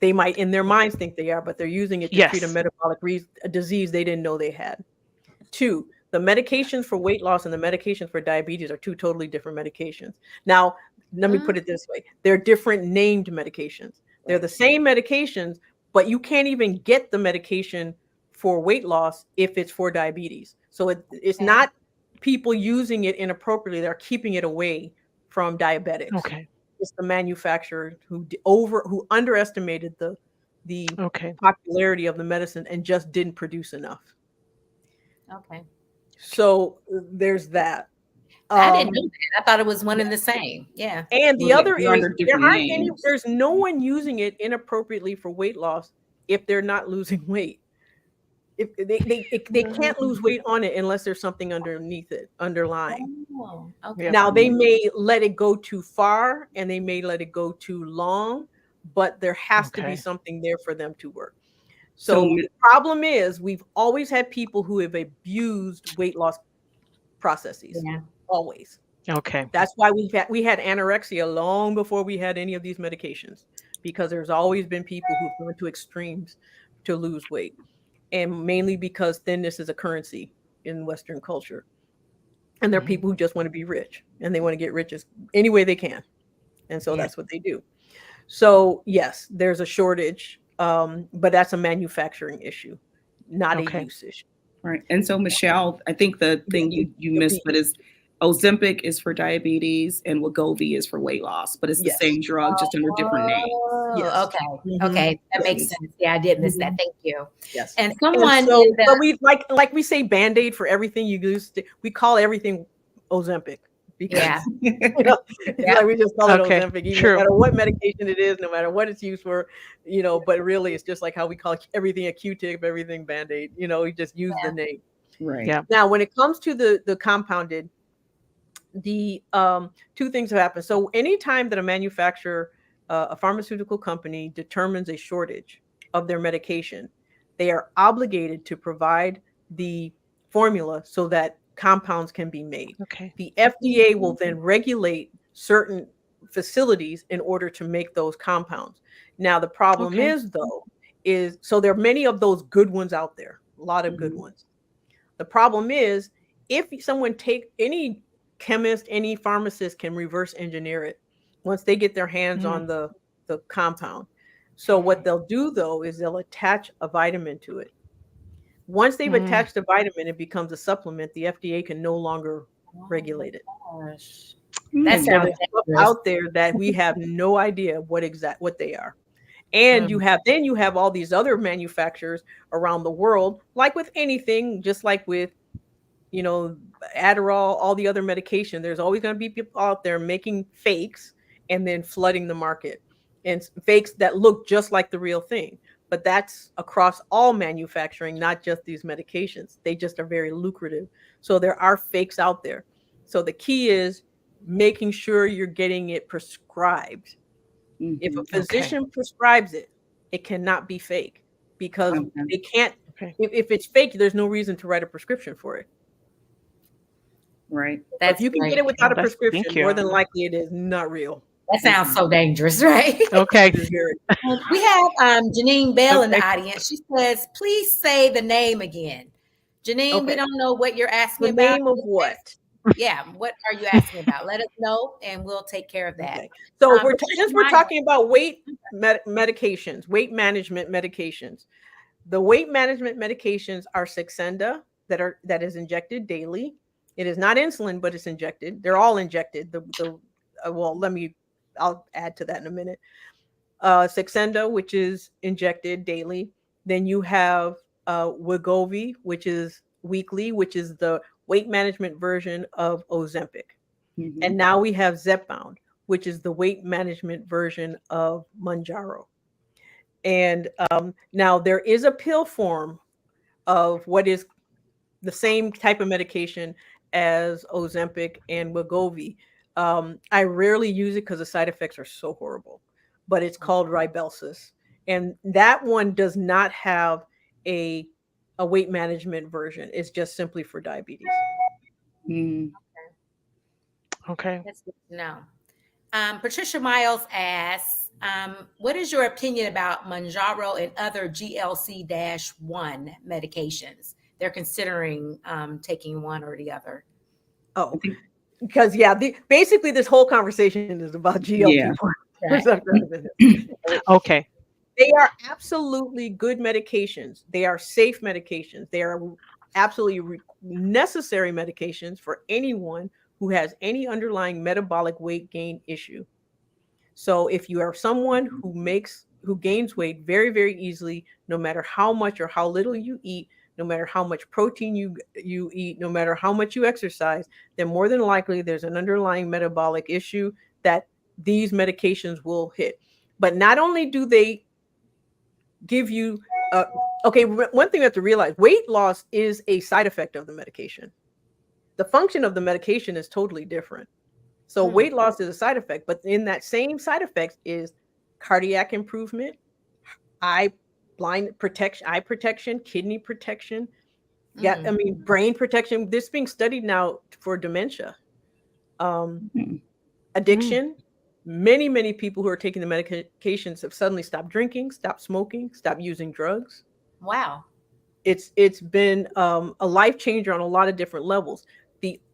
They might, in their minds, think they are, but they're using it to treat a Yes. metabolic a disease they didn't know they had. Two, the medications for weight loss and the medications for diabetes are two totally different medications. Now, let me Mm. put it this way. They're different named medications. They're the same medications, but you can't even get the medication for weight loss if it's for diabetes. So it's Okay. not people using it inappropriately. They're keeping it away from diabetics. Okay. It's the manufacturer who underestimated the Okay. popularity of the medicine and just didn't produce enough. Okay. So there's that. I didn't know Um, that. I thought it was one and the same. Yeah. and the Well, other they're is under different names. there's no one using it inappropriately for weight loss if they're not losing weight. If they can't lose weight on it unless there's something underneath it, underlying. Oh, okay. Yep. Now they may let it go too far and they may let it go too long, but there has to be Okay. something there for them to work. So So the problem is we've always had people who have abused weight loss processes. Yeah. Always. Okay. That's why we had anorexia long before we had any of these medications, because there's always been people who've gone to extremes to lose weight, and mainly because thinness is a currency in Western culture. And there are Mhm. people who just want to be rich and they want to get rich as any way they can. And so Yeah. that's what they do. So yes, there's a shortage, but that's a manufacturing issue, not a Okay. use issue. right. And so Michelle, I think the thing you missed, but is Ozempic is for diabetes and Wegovy is for weight loss, but it's the Yes. same drug, just under different names. Yes. Oh, okay. Mhm. Okay. That makes Yes. sense. Yeah, I did miss that. Mhm. Thank you. Yes. And And someone so, in the but we like we say Band-Aid for everything. We call everything Ozempic because yeah. it's Yeah. like we just call it Okay. Ozempic, even no True. matter what medication it is, no matter what it's used for, but really it's just like how we call everything a Q-tip, everything Band-Aid, we just use the name. Right. Yeah. Now, when it comes to the compounded, the two things have happened. So anytime that a manufacturer, a pharmaceutical company determines a shortage of their medication, they are obligated to provide the formula so that compounds can be made. Okay. The FDA will then regulate certain facilities in order to make those compounds. Now the problem Okay. is though is so there are many of those good ones out there, a lot of good Mhm. ones. The problem is if someone take any chemist, any pharmacist can reverse engineer it once they get their hands Mm. on the compound. So what they'll do though is they'll attach a vitamin to it. Once they've Mm. attached a vitamin, it becomes a supplement. The FDA can no longer regulate it. Oh, gosh. That Hmm. So sounds there's stuff dangerous. out there that we have no idea what they are. And Mm. you have all these other manufacturers around the world, like with anything, just like with you know, Adderall, all the other medication. There's always going to be people out there making fakes and then flooding the market and fakes that look just like the real thing. But that's across all manufacturing, not just these medications. They just are very lucrative. So there are fakes out there. So the key is making sure you're getting it prescribed. If a Mhm. Okay. physician prescribes it, it cannot be fake because Okay. they can't. Okay. If it's fake, there's no reason to write a prescription for it. Right. But if That's you can get great. it without Oh, a that's thank prescription, more you. than likely it is not real. That sounds Mhm. so dangerous, right? Okay. It is very. We have Janine Bell in the Okay. audience. She says, please say the name again. Janine, we Okay. don't know what you're asking The about. name of what? Yeah, what are you asking about? Let us know and we'll take care of that. Okay. So Patricia since we're Miles. talking about medications, weight management medications, the weight management medications are Saxenda that is injected daily. It is not insulin, but it's injected. They're all injected. Well, I'll add to that in a minute. Saxenda, which is injected daily. Then you have Wegovy, which is weekly, which is the weight management version of Ozempic. Mhm. And now we have Zepbound, which is the weight management version of Mounjaro. And now there is a pill form of what is the same type of medication as Ozempic and Wegovy. I rarely use it because the side effects are so horrible, but it's called Ribelsis, and that one does not have a a weight management version. It's just simply for diabetes. Mhm. Okay. That's good to know. Patricia Miles asks, what is your opinion about Mounjaro and other GLC-1 medications? They're considering taking one or the other. I Oh, think, because basically this whole conversation is about yeah. GLP-1 Right. receptor. Okay. They are absolutely good medications. They are safe medications. They are absolutely necessary medications for anyone who has any underlying metabolic weight gain issue. So if you are someone who gains weight very, very easily, no matter how much or how little you eat, no matter how much protein you eat, no matter how much you exercise, then more than likely there's an underlying metabolic issue that these medications will hit. But not only do they give you, okay, one thing you have to realize, weight loss is a side effect of the medication. The function of the medication is totally different. So weight loss is a side effect, but in that same side effects is cardiac improvement, eye protection, kidney protection, brain protection. This is being studied now for dementia, addiction. Many people who are taking the medications have suddenly stopped drinking, stopped smoking, stopped using drugs. Wow. It's been a life changer on a lot of different levels.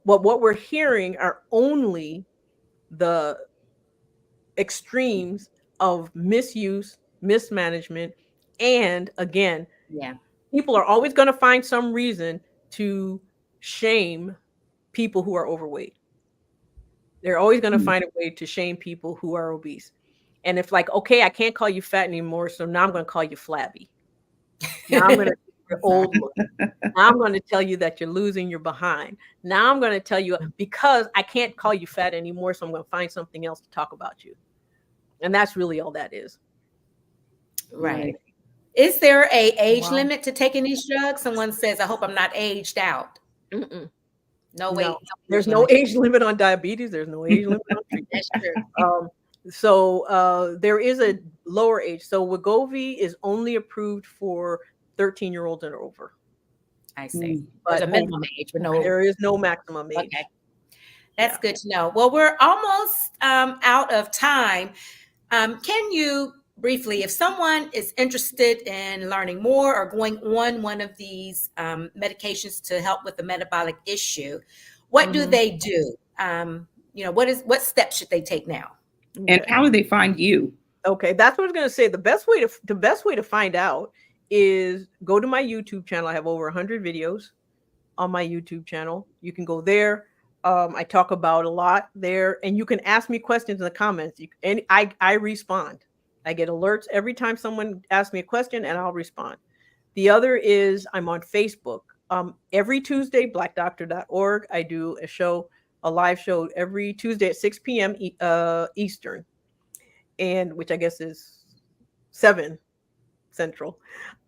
What we're hearing are only the extremes of misuse, mismanagement, and again, people are always going to find some reason to shame people who are overweight. They're always going to find a way to shame people who are obese. And if like, okay, I can't call you fat anymore, so now I'm going to call you flabby. Now I'm going to your old look. Now I'm going to tell you that you're losing your behind. Now I'm going to tell you, because I can't call you fat anymore, so I'm going to find something else to talk about you. And that's really all that is. Right. Is there a age limit to taking these drugs? Someone says, I hope I'm not aged out. No way. No. There's no age limit on diabetes. There's no age limit on treatment. That's true. So there is a lower age. So Wegovy is only approved for 13-year-olds and over. I see. But there's a minimum age, but no. There is no maximum age. Okay. That's good to know. Well, we're almost out of time. Can you briefly, if someone is interested in learning more or going on one of these medications to help with the metabolic issue, what do they do? What steps should they take now? And how do they find you? Okay, that's what I was going to say. The best way to find out is go to my YouTube channel. I have over 100 videos on my YouTube channel. You can go there. I talk about a lot there, and you can ask me questions in the comments. And I respond. I get alerts every time someone asks me a question, and I'll respond. The other is I'm on Facebook. Every Tuesday, blackdoctor.org, I do a live show every Tuesday at 6 p.m. Eastern, and which I guess is 7 Central.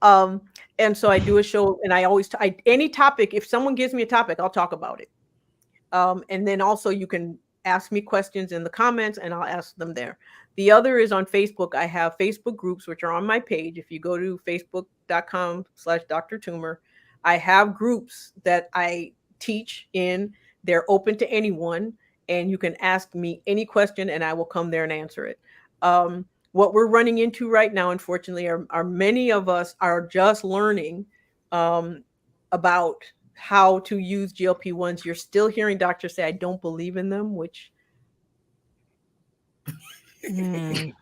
And so I do a show, and I always any topic. If someone gives me a topic, I'll talk about it. And then also you can ask me questions in the comments, and I'll ask them there. The other is on Facebook. I have Facebook groups, which are on my page. If you go to facebook.com/Dr. Tumor, I have groups that I teach in. They're open to anyone, and you can ask me any question, and I will come there and answer it. What we're running into right now, unfortunately, are many of us are just learning about how to use GLP-1s. You're still hearing doctors say, I don't believe in them, which for diabetes,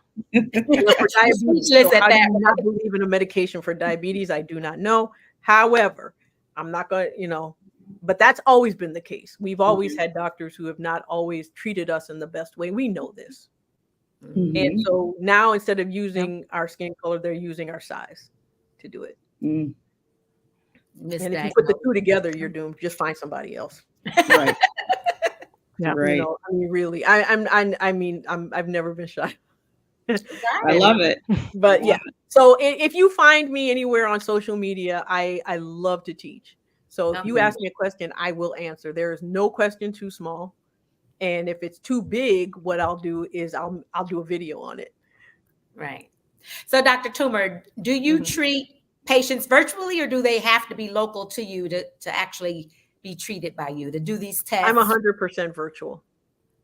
so how do you not believe in a medication for diabetes? I do not know. However, I'm not going to, but that's always been the case. We've always had doctors who have not always treated us in the best way. We know this. And so now instead of using our skin color, they're using our size to do it. And if you put the two together, you're doomed. Just find somebody else. Right. Yeah. Right. I mean, really, I've never been shy. I love it. But yeah. So if you find me anywhere on social media, I love to teach. So if you ask me a question, I will answer. There is no question too small. And if it's too big, what I'll do is I'll do a video on it. Right. So Dr. Tumer, do you treat patients virtually, or do they have to be local to you to actually be treated by you to do these tests? I'm 100% virtual.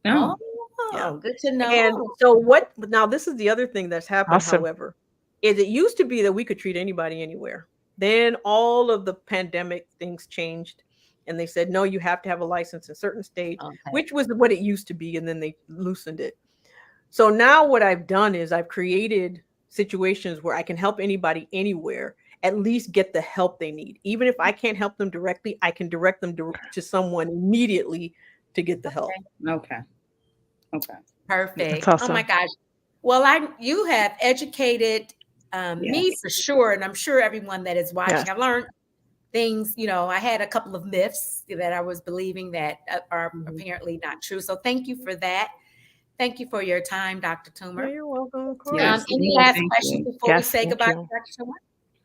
Oh, yeah. Good to know. And so now this is the other thing that's happened, however, is it used to be that we could treat anybody anywhere. Then all of the pandemic things changed. And they said, no, you have to have a license in certain states, which was what it used to be. And then they loosened it. So now what I've done is I've created situations where I can help anybody anywhere, at least get the help they need. Even if I can't help them directly, I can direct them to someone immediately to get the help. Okay. Perfect. Awesome. Oh my gosh. Well, you have educated me for sure. And I'm sure everyone that is watching, I've learned things, I had a couple of myths that I was believing that are Mhm. apparently not true. So thank you for that. Thank you for your time, Dr. Yeah, Tumer. you're welcome. Of Yes, course. Any no, last thank questions you. before we Yes, say thank goodbye to you. Dr. Tumer?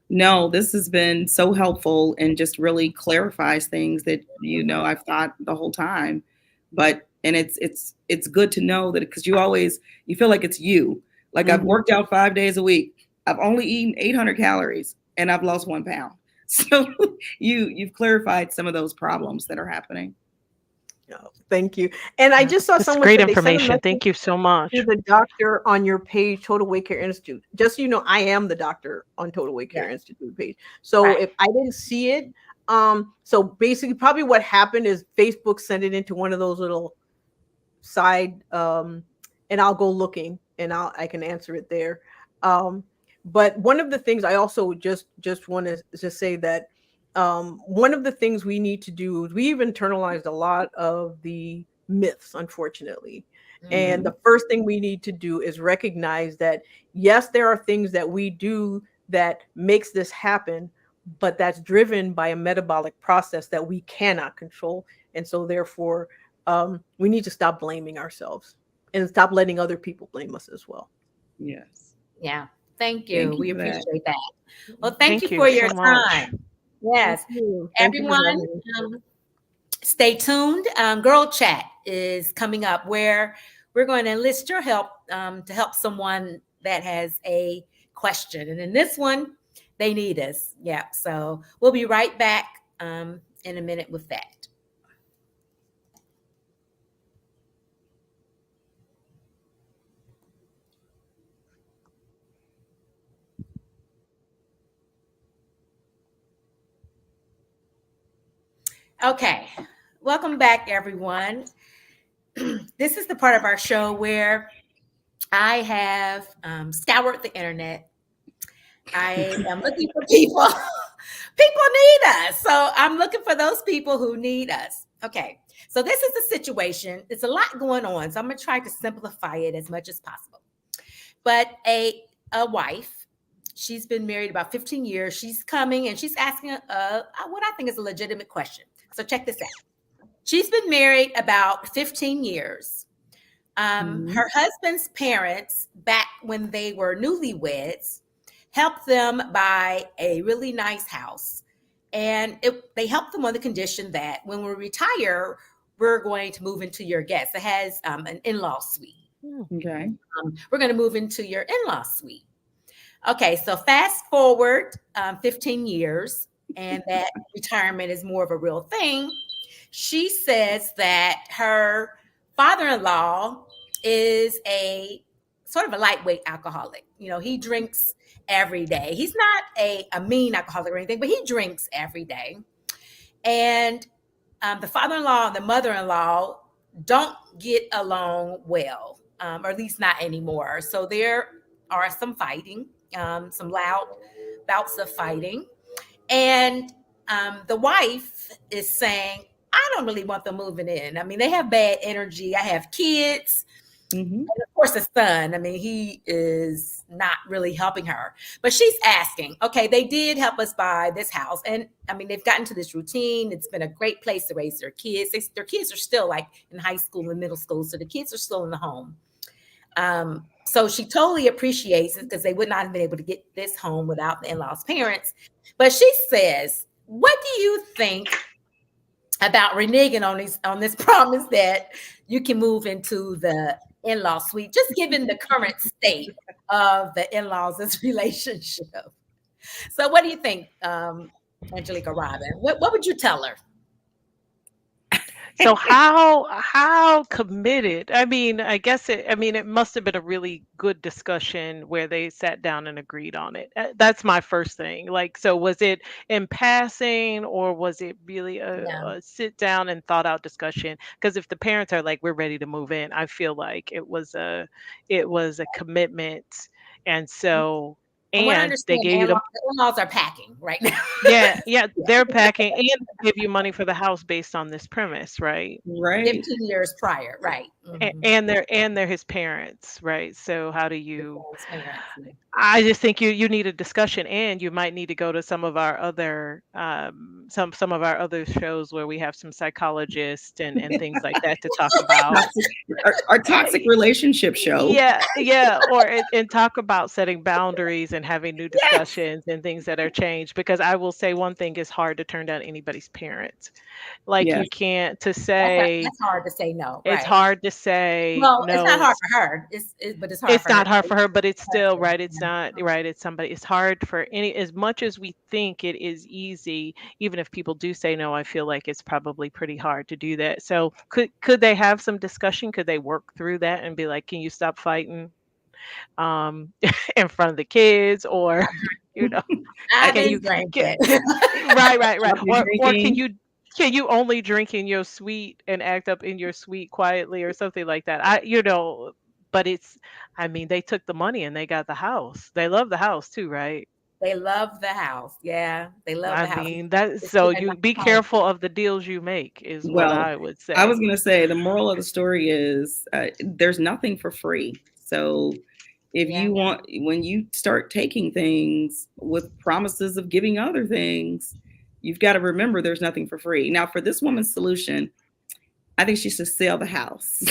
No, this has been so helpful and just really clarifies things that I've thought the whole time. But and it's good to know that, because you feel like it's you. Like, I've Mhm. worked out 5 days a week. I've only eaten 800 calories and I've lost 1 pound. So you've clarified some of those problems that are happening. Oh, thank you. And I just saw That's someone great said they sent a information. message Thank you so to much. the doctor on your page, Total Weight Care Institute. Just so you know, I am the doctor on Total Weight Yeah, Care Institute page. So right. if I didn't see it, so basically probably what happened is Facebook sent it into one of those little side, and I'll go looking and I can answer it there. Um, but one of the things I also just want to just say that one of the things we need to do is we've internalized a lot of the myths, unfortunately. And Mhm. Hmm. the first thing we need to do is recognize that yes, there are things that we do that makes this happen, but that's driven by a metabolic process that we cannot control. And so therefore, we need to stop blaming ourselves and stop letting other people blame us as well. Yes. Yeah. Thank you. Thank you We for that. appreciate that. Well, thank you Thank you for your so much. time. Yes. Thank you for Everyone, having me. um, stay tuned. Girl Chat is coming up where we're going to enlist your help to help someone that has a question. And in this one, they need us. Yeah. So we'll be right back in a minute with that. Okay. Welcome back, everyone. This is the part of our show where I have scoured the internet. I am looking for people. People need us. So I'm looking for those people who need us. Okay. So this is the situation. It's a lot going on. So I'm going to try to simplify it as much as possible. But a wife, she's been married about 15 years. She's coming and she's asking what I think is a legitimate question. So check this out. She's been married about 15 years. Mhm. Her husband's parents, back when they were newlyweds, helped them buy a really nice house. And they helped them on the condition that when we retire, we're going to move into your guest. It has an in law suite. Hmm. Okay. We're going to move into your in law suite. Okay, so fast forward 15 years, and that retirement is more of a real thing. She says that her father in law is a sort of a lightweight alcoholic. He drinks every day. He's not a mean alcoholic or anything, but he drinks every day. And the father in law and the mother in law don't get along well, or at least not anymore. So there are some fighting, some loud bouts of fighting. And the wife is saying, I don't really want them moving in. I mean, they have bad energy. I have kids. Hmm. And of course, the son, I mean, he is not really helping her. But she's asking, okay, they did help us buy this house. And I mean, they've gotten to this routine. It's been a great place to raise their kids. Their kids are still like in high school and middle school. So the kids are still in the home. So she totally appreciates it because they would not have been able to get this home without the in-laws' parents. But she says, what do you think about reneging on this promise that you can move into the in-law suite, just given the current state of the in-laws' relationship? So what do you think, Angelica Robin? What would you tell her? So how committed? I mean, it must have been a really good discussion where they sat down and agreed on it. That's my first thing. Like, so was it in passing or was it really Yeah. a sit down and thought out discussion? Because if the parents are like, we're ready to move in, I feel like it was a commitment. And so From what I and they understand, gave you the the in-laws are packing right now. yeah, yeah, Yeah. they're packing and they give you money for the house based on this premise, right? Right. 15 years prior, right? And they're his parents, right? So how do you His parents. Yeah. I just think you need a discussion, and you might need to go to some of our other some of our other shows where we have some psychologists and things like that to talk about. Toxic, our toxic relationship show. Yeah, yeah, or and talk about setting boundaries and having new Yes. discussions and things that are changed. Because I will say one thing: is hard to turn down anybody's parents. Like Yes. you can't to That's right. say That's hard to say no, it's right? hard to say Well, it's not no. hard for her. But it's hard It's for her not to hard say for her, but it's still husband. right. It's not right. It's somebody. It's hard for any, as much as we think it is easy, even if people do say no, I feel like it's probably pretty hard to do that. So could they have some discussion? Could they work through that and be like, can you stop fighting um in front of the kids, or you know, I've can been you drinking. get right, Stop your or drinking. can you only drink in your suite and act up in your suite quietly or something like that? But it's, I mean, they took the money and they got the house. They love the house too, right? They love the house. Yeah, they love I the house. mean, that, It's so been a you be nice home. careful of the deals you make is what Well, I would I was say. going to say the moral of the story is there's nothing for free. So if Yeah. you want, when you start taking things with promises of giving other things, you've got to remember there's nothing for free. Now, for this woman's solution, I think she should sell the house.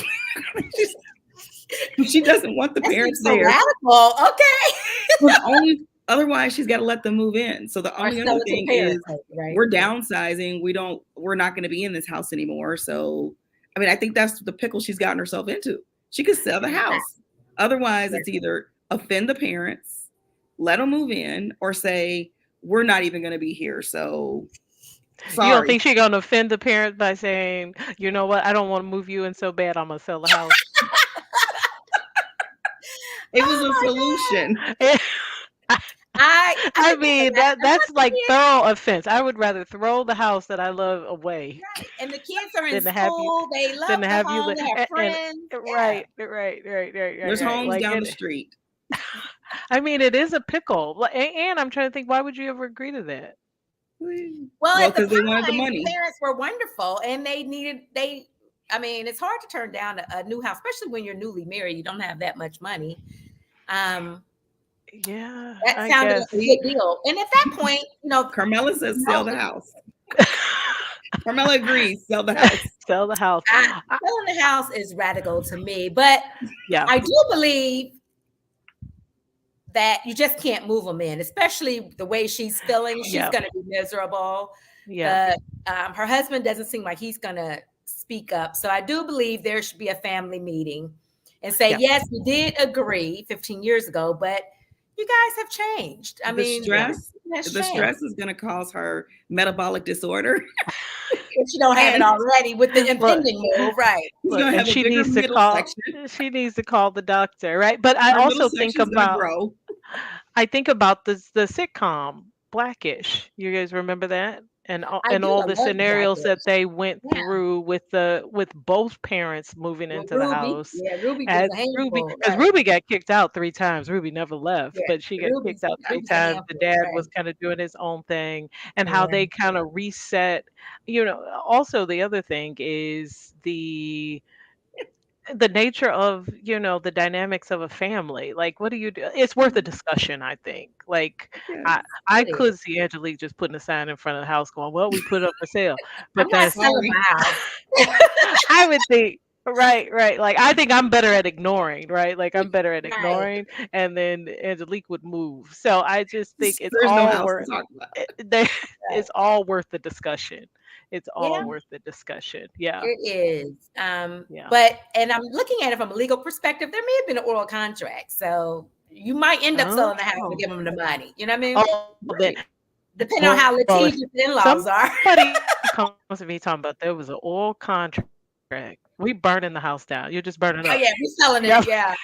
She doesn't want the That seems parents so there. radical. Okay. Well, otherwise she's got to let them move in. So the Or only sell other it to the thing is parents, right? we're downsizing. We're not going to be in this house anymore. So, I mean, I think that's the pickle she's gotten herself into. She could sell the house. Otherwise, it's either offend the parents, let them move in, or say, we're not even going to be here. So, You don't sorry. think she's gonna offend the parents by saying, you know what, I don't want to move you in so bad, I'm gonna sell the house? It was Oh a my solution. I I could think of mean, that. And that's plus the like kids, thorough offense. I would rather throw the house that I love away right? And the kids are in than to have you school. They than love to the have you home. live. They have And friends. Yeah. There's right. homes Like down the it. street. I mean, it is a pickle. And I'm trying to think, why would you ever agree to that? Well, Well, at the because they wanted the time, the money. parents were wonderful, and I mean, it's hard to turn down a new house, especially when you're newly married. You don't have that much money. Um, Yeah, that I sounded like guess. a good deal. And at that point, Carmela says sell no, the house. Carmela agrees, sell the house. Sell the house. selling the house is radical to me, but Yeah. I do believe that you just can't move them in, especially the way she's feeling. She's Yeah. going to be miserable. Yeah. Her husband doesn't seem like he's going to speak up. So I do believe there should be a family meeting and say, Yeah. yes, we did agree 15 years ago, but you guys have changed. I mean, The stress is going to cause her metabolic disorder. If you don't have it already with the impending move, right? She's going to have a she bigger needs to middle call. section. She needs to call the doctor, right? But I Her middle also think section's going to about. grow. I think about the sitcom Blackish. You guys remember that? And I do. all I the love scenarios that Blackish. they went Yeah. through with both parents moving Well, into the Ruby, house. yeah, Ruby was As a Ruby, handful, because right? Ruby got kicked out 3 times. Ruby never left, Yeah, but she got kicked out three Ruby's a times. The handful, dad right? was kind of doing his own thing, and how Yeah. they kind of reset. Also the other thing is the nature of the dynamics of a family. Like, what do you do? It's worth a discussion, I think. Like, Yes. I It could is. see Angelique just putting a sign in front of the house going, well, we put it up for sale. I'm But not that's selling my house. I would think, right. Like, I think I'm better at ignoring, right? Like, I'm better at Right. ignoring, and then Angelique would move. So I just think it's There's no all house to worth talk about. it's all worth the discussion. It's all Yeah, worth the discussion. Yeah. it is. Yeah. But and I'm looking at it from a legal perspective. There may have been an oral contract, so you might end up selling the house Oh. and give them the money. You know what I mean? Oh, then Depending on how well, if litigious the in-laws are. somebody comes to me talking about there was an oral contract, we burning the house down. You're just burning Oh up. yeah, we selling Yeah. it. Yeah,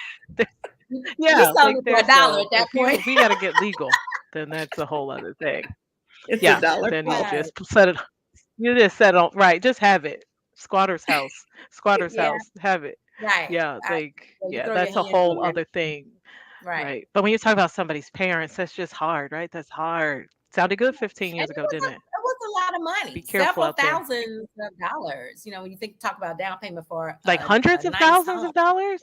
we Yeah, selling like it for $1 there's at that point. if we got to get legal, then that's a whole other thing. It's Yeah, $1. then Right. you just set on, right, just have it. Squatter's house. Yeah. House. Have it. Right. Yeah, So you throw your that's a hands whole in it. other thing. Right. Right. But when you talk about somebody's parents, that's just hard, right? That's hard. Sounded good 15 And years ago, didn't it? it was a lot of money, Be careful several out there. thousands of dollars. When you talk about down payment for Like a hundreds of nice thousands home. of dollars?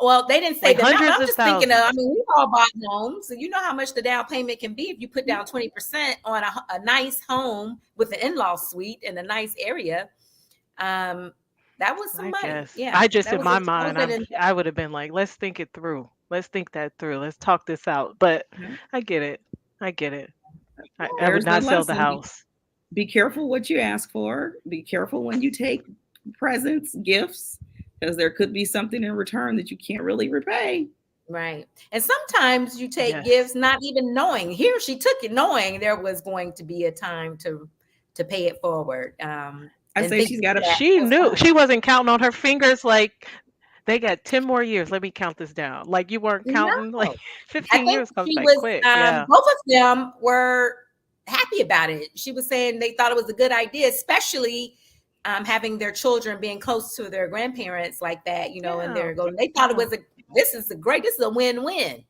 Well, they didn't say Like the amount, but hundreds I'm of just thinking of, I thousands. mean, we all bought homes, so you know how much the down payment can be if you put down 20% on a nice home with an in-law suite in a nice area. Um, that was some I money. guess. Yeah, I just that in was my that was mind, an investment. I would have been like, let's think it through. Let's think that through. Let's talk this out. But Yeah. I get it. I get it. I would There's the not sell the lesson. house. Be careful what you ask for. Be careful when you take presents, gifts, because there could be something in return that you can't really repay. Right. And sometimes you take Yes. gifts not even knowing. Here she took it knowing there was going to be a time to pay it forward. I And say thinking she's got a that She was knew. fun. She wasn't counting on her fingers like they got 10 more years. Let me count this down. Like you weren't counting. Like No. I 15 think years comes she by was quick. Yeah. both of them were happy about it. She was saying they thought it was a good idea, especially having their children being close to their grandparents like that, and Yeah. they're going, they thought it Yeah. was this is a win-win.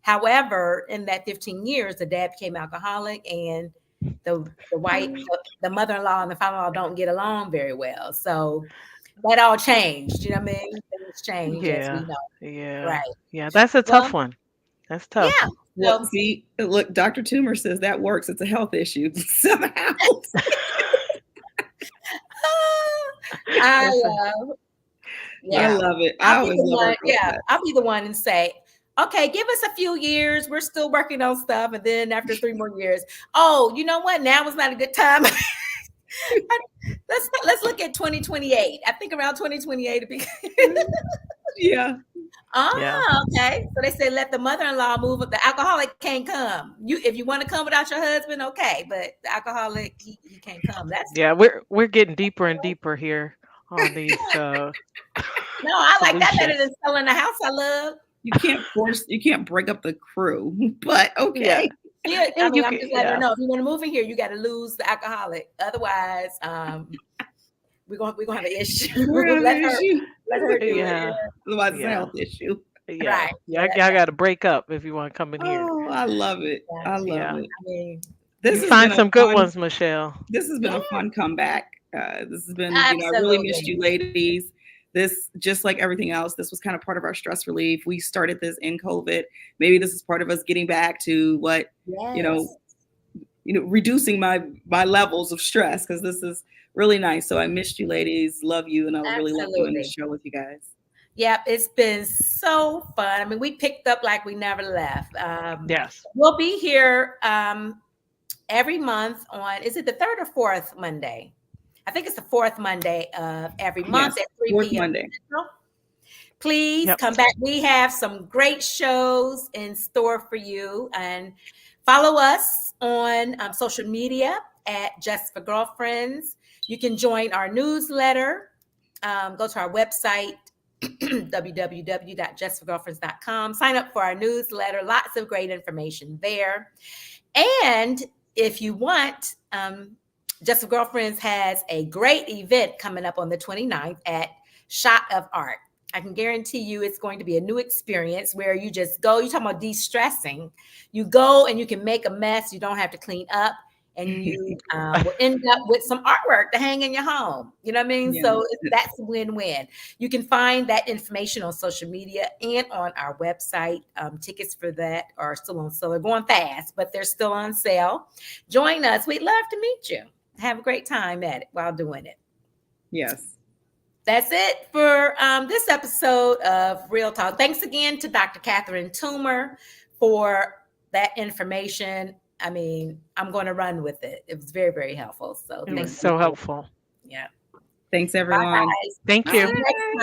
However, in that 15 years, the dad became alcoholic and the mother-in-law and the father-in-law don't get along very well. So that all changed. You know what I mean? Things change as we Yeah. know. Yeah. Right. Yeah. That's a Well, tough one. That's tough. yeah. Well, So see, look, Dr. Tumor says that works. It's a health issue somehow. I Listen. I yeah. love it. I I'll be always the love our one, girl yeah, chat. I'll be the one and say, okay, give us a few years. We're still working on stuff. And then after 3 more years, oh, you know what? Now is not a good time. Let's look at 2028. I think around 2028 to be Yeah. Yeah. okay. So they say let the mother-in-law move. The alcoholic can't come. If you want to come without your husband, okay. But the alcoholic, he can't come. That's Yeah. We're getting deeper and deeper here on these no, I like that better than solutions. selling the house I love. You can't break up the crew, but Yeah. okay. Yeah, I And mean, you I'm can, just letting her yeah. know if you want to move in here, you got to lose the alcoholic. Otherwise, we're gonna have an issue. We're gonna have let an her issue. let her do it. Yeah. Otherwise, it's a Yeah. health issue. Yeah. Right. Yeah, Y'all got to break up if you want to come in here. Oh, I love it. yeah. I love Yeah. it. I mean, You This has find been a some good fun ones, Michelle. this has been yeah, a fun comeback. This has been, I really missed absolutely. you ladies. This, just like everything else, this was kind of part of our stress relief. We started this in COVID. Maybe this is part of us getting back to what, you know, Yes, reducing my levels of stress, because this is really nice. So I missed you ladies. Love you. And I really love doing this absolutely. show with you guys. Yep, it's been so fun. I mean, we picked up like we never left. Yes. We'll be here every month on, is it the third or fourth Monday? I think it's the fourth Monday of every Yes. month at 3 Fourth p.m. Monday. Central. Please Yep. come back. We have some great shows in store for you. And follow us on social media at Just for Girlfriends. You can join our newsletter. Go to our website, www.justforgirlfriends.com. Sign up for our newsletter. Lots of great information there. And if you want, Just for Girlfriends has a great event coming up on the 29th at Shot of Art. I can guarantee you it's going to be a new experience where you just go, you're talking about de-stressing. You go and you can make a mess. You don't have to clean up. And you will end up with some artwork to hang in your home. You know what I mean? Yeah. So that's a win-win. You can find that information on social media and on our website. Tickets for that are still on sale. They're going fast, but they're still on sale. Join us. We'd love to meet you. Have a great time at it while doing it. Yes. That's it for this episode of Real Talk. Thanks again to Dr. Katherine Tumer for that information. I mean, I'm going to run with it. It was very, very helpful. So It was thank so you. helpful. Yeah. Thanks, Bye, everyone. guys. Thank See you you. next time.